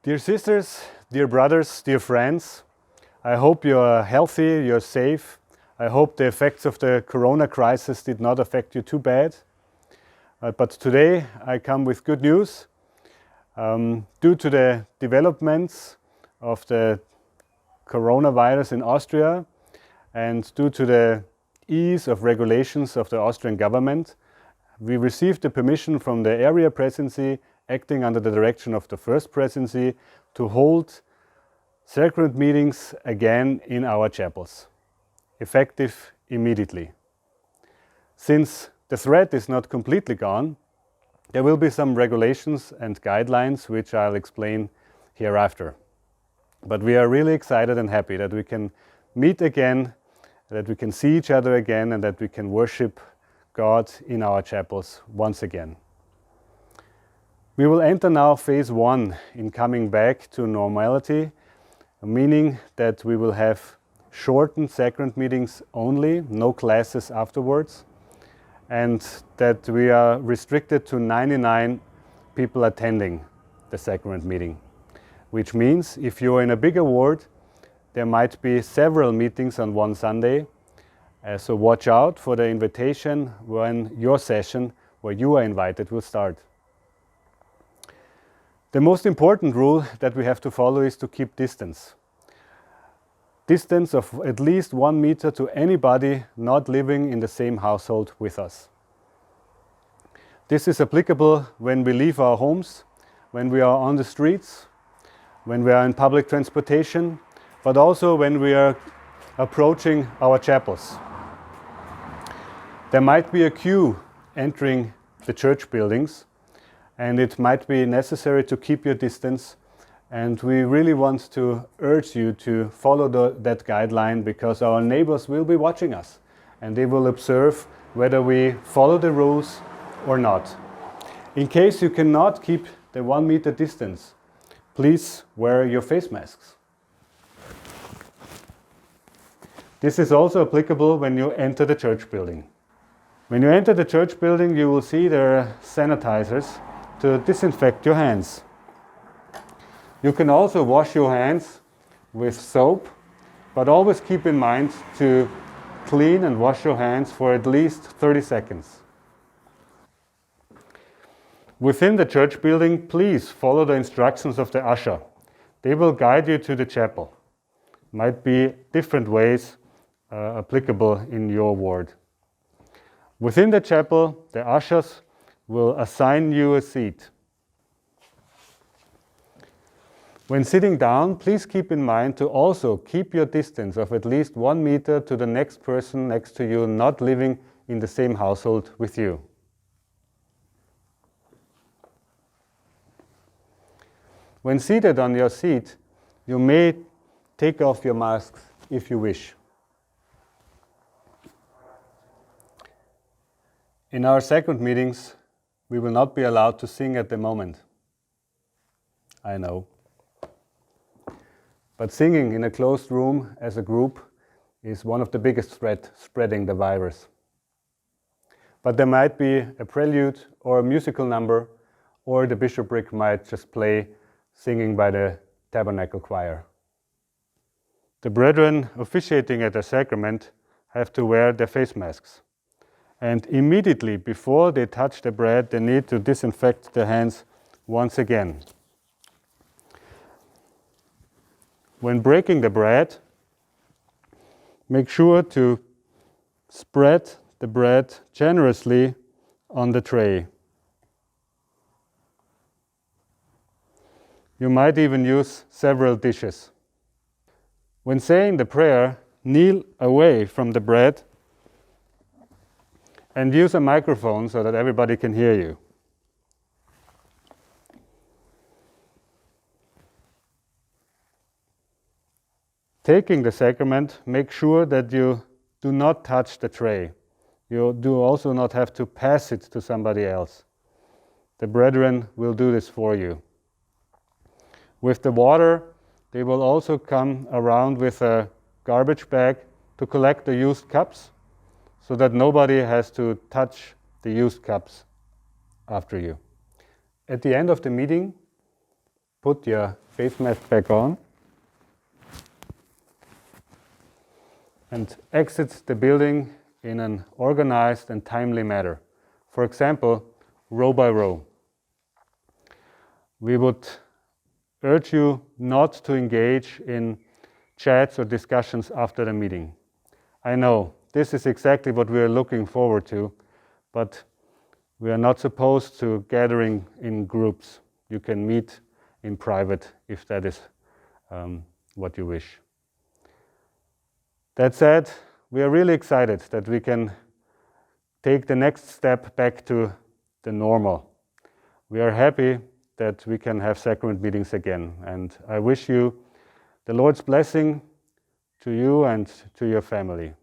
Dear sisters, dear brothers, dear friends, I hope you are healthy, you're safe. I hope the effects of the corona crisis did not affect you too bad. But today I come with good news. Due to the developments of the coronavirus in Austria and due to the ease of regulations of the Austrian government, we received the permission from the area presidency, acting under the direction of the first presidency, to hold sacrament meetings again in our chapels, effective immediately. Since the threat is not completely gone, there will be some regulations and guidelines which I'll explain hereafter. But we are really excited and happy that we can meet again, that we can see each other again, and that we can worship God in our chapels once again. We will enter now phase 1 in coming back to normality, meaning that we will have shortened sacrament meetings only, no classes afterwards, and that we are restricted to 99 people attending the sacrament meeting, which means if you're in a bigger ward, there might be several meetings on one Sunday. So watch out for the invitation when your session, where you are invited, will start. The most important rule that we have to follow is to keep distance. Distance of at least 1 meter to anybody not living in the same household with us. This is applicable when we leave our homes, when we are on the streets, when we are in public transportation, but also when we are approaching our chapels. There might be a queue entering the church buildings, and it might be necessary to keep your distance. And we really want to urge you to follow that guideline, because our neighbors will be watching us and they will observe whether we follow the rules or not. In case you cannot keep the 1 meter distance, please wear your face masks. This is also applicable when you enter the church building. When you enter the church building, you will see there are sanitizers to disinfect your hands. You can also wash your hands with soap, but always keep in mind to clean and wash your hands for at least 30 seconds. Within the church building, please follow the instructions of the usher. They will guide you to the chapel. Might be different ways applicable in your ward. Within the chapel, the ushers will assign you a seat. When sitting down, please keep in mind to also keep your distance of at least 1 meter to the next person next to you, not living in the same household with you. When seated on your seat, you may take off your masks if you wish. In our sacrament meetings, we will not be allowed to sing at the moment. I know. But singing in a closed room as a group is one of the biggest threats spreading the virus. But there might be a prelude or a musical number, or the bishopric might just play singing by the tabernacle choir. The brethren officiating at the sacrament have to wear their face masks. And immediately before they touch the bread, they need to disinfect their hands once again. When breaking the bread, make sure to spread the bread generously on the tray. You might even use several dishes. When saying the prayer, kneel away from the bread and use a microphone so that everybody can hear you. Taking the sacrament, make sure that you do not touch the tray. You do also not have to pass it to somebody else. The brethren will do this for you. With the water, they will also come around with a garbage bag to collect the used cups, so that nobody has to touch the used cups after you. At the end of the meeting, put your face mask back on, and exit the building in an organized and timely manner. For example, row by row. We would urge you not to engage in chats or discussions after the meeting. I know this is exactly what we are looking forward to, but we are not supposed to gathering in groups. You can meet in private if that is what you wish. That said, we are really excited that we can take the next step back to the normal. We are happy that we can have sacrament meetings again, and I wish you the Lord's blessing to you and to your family.